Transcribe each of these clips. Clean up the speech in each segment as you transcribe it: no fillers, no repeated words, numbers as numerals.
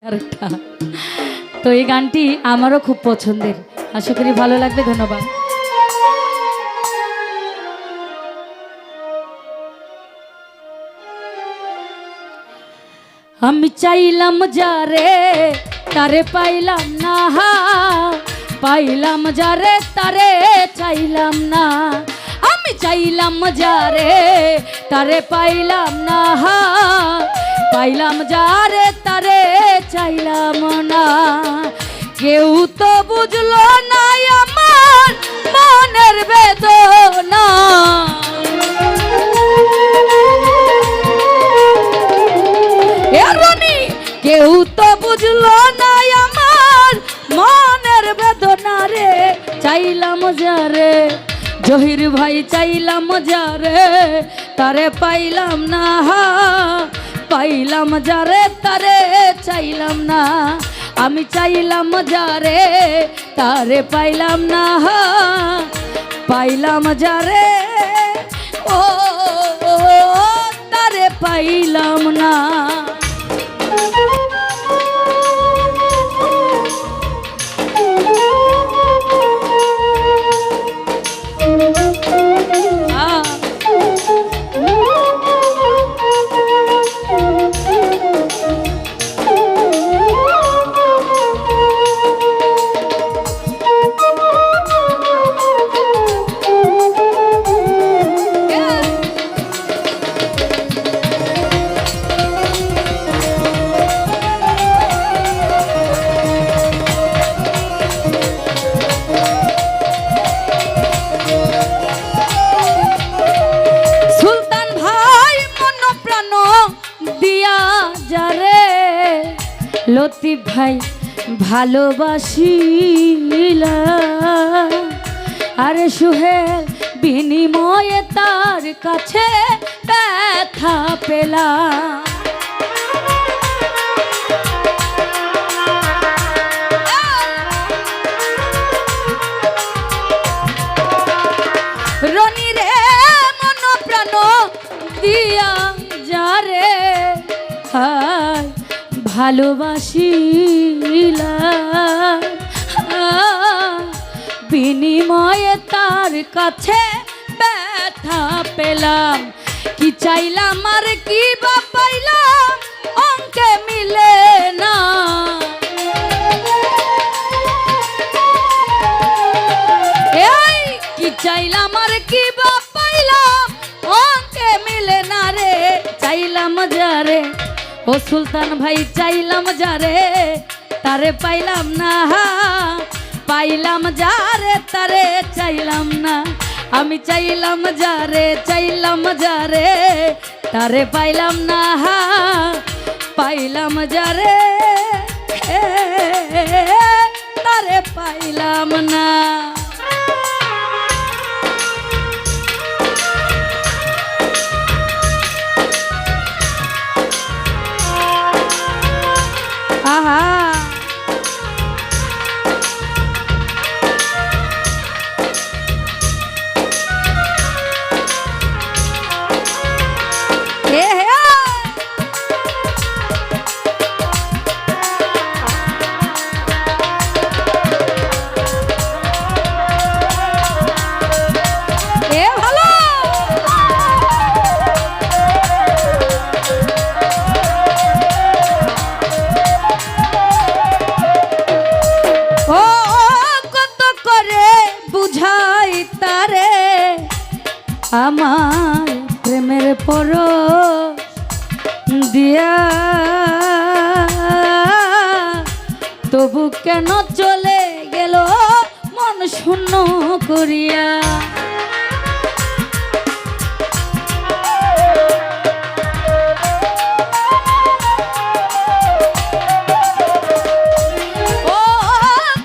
আরেকটা। তো এই গানটি আমারও খুব পছন্দের, আশা করি ভালো লাগবে। ধন্যবাদ। আমি চাইলাম যারে তারে পাইলাম না, পাইলাম যারে তারে চাইলাম না। আমি চাইলাম যারে তারে পাইলাম না, পাইলাম যারে তারে চাইলাম না। কেউ তো বুঝলো না আমার মনের বেদনা, কেউ তো বুঝলো না আমার মনের বেদনা রে। চাইলাম যারে জহির ভাই, চাইলাম যারে তারে পাইলাম না, পাইলাম যারে তারে চাইলাম না। আমি চাইলাম যারে তারে পাইলাম না, পাইলাম যারে ও তারে পাইলাম না। লতিফ ভাই ভালোবাসিলা, আরে সুহেল বিনিময়ে তার কাছে ব্যথা পেলাম। রনি রে মন প্রাণ দিয়া যারে ভালোবাসিলা, বিনিময়ে তার কাছে ব্যথা পেলাম। কি চাইলাম আর কি বা পাইলাম অঙ্কে মিলে না। এই কি চাইলাম আর কি বা পাইলাম অঙ্কে মিলে না রে। চাইলাম যারে ও সুলতান ভাই, চাইলাম যারে তারে পাইলাম না, পাইলাম যারে তারে চাইলাম না। আমি চাইলাম যারে, চাইলাম যারে তারে পাইলাম না, পাইলাম যারে তারে পাইলাম না। আহা আমার প্রেমের পরশ দিয়া, তবু কেন চলে গেল মন শূন্য করিয়া। ও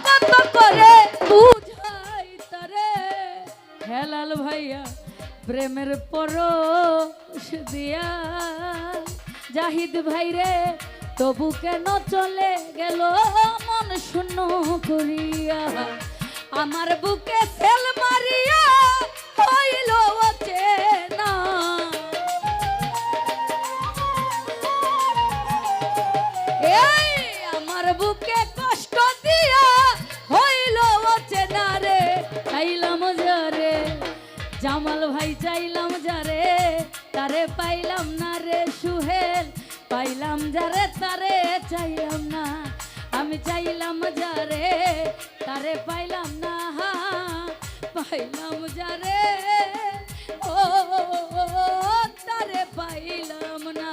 কত করে বুঝাই তারে হেলাল ভাইয়া প্রেমের পরশ দিয়া। জাহিদ ভাই রে তবু কেন চলে গেল মন শূন্য করিয়া। আমার বুকে সেল মারিয়া হইল অচেনা, এই বুকে কষ্ট দিয়া হইল অচেনা রে চাইলাম যারে জামাল ভাই চাইলাম যারে তারে পাইলাম না রে সুহেল পাইলাম যারে তারে চাইলাম না আমি চাইলাম যারে তারে পাইলাম না পাইলাম যারে ও তারে পাইলাম না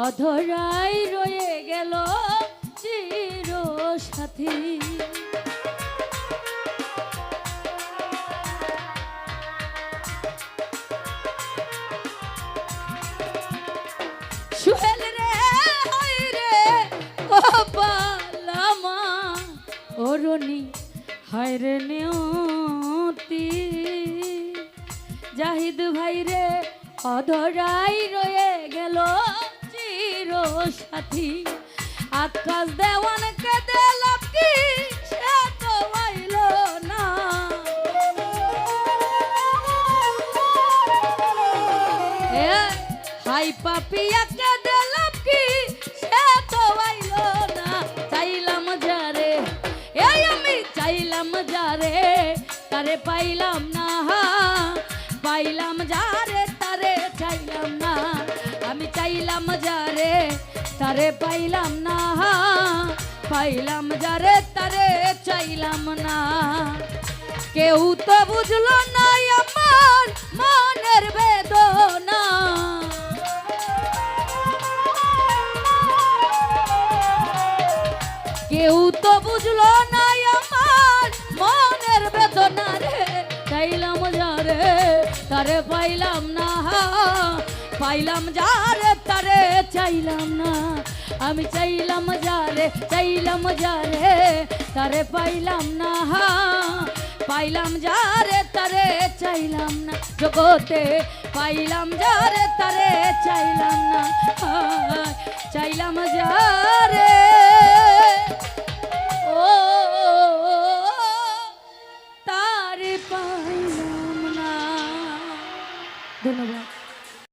অধরাই রয়ে গেল চির সাথী সুহেল রে হই রে ও পালামা অরুণী হায় রে নিয়তি জাহিদ ভাই রে অধরাই রয়ে গেল সাথী আকাশ দেওয়ানকে দিলাম কি সে তো আইল না হাই পাপিয়াকে দিলাম কি সে তো আইল না চাইলাম যারে এই আমি চাইলাম যারে তারে পাইলাম না পাইলাম যারে তারে চাইলাম না আমি চাইলাম যারে তারে পাইলাম না পাইলাম যারে তারে চাইলাম না কেউ তো বুঝলো না আমার মনের বেদনা কেউ তো বুঝলো না আমার মনের বেদনা রে চাইলাম যারে তারে পাইলাম না পাইলাম যারে তারে চাইলাম না আমি চাইলাম যারে তারে পাইলাম না পাইলাম যারে তারে চাইলাম না জগতে পাইলাম যারে তারে চাইলাম না চাইলাম যারে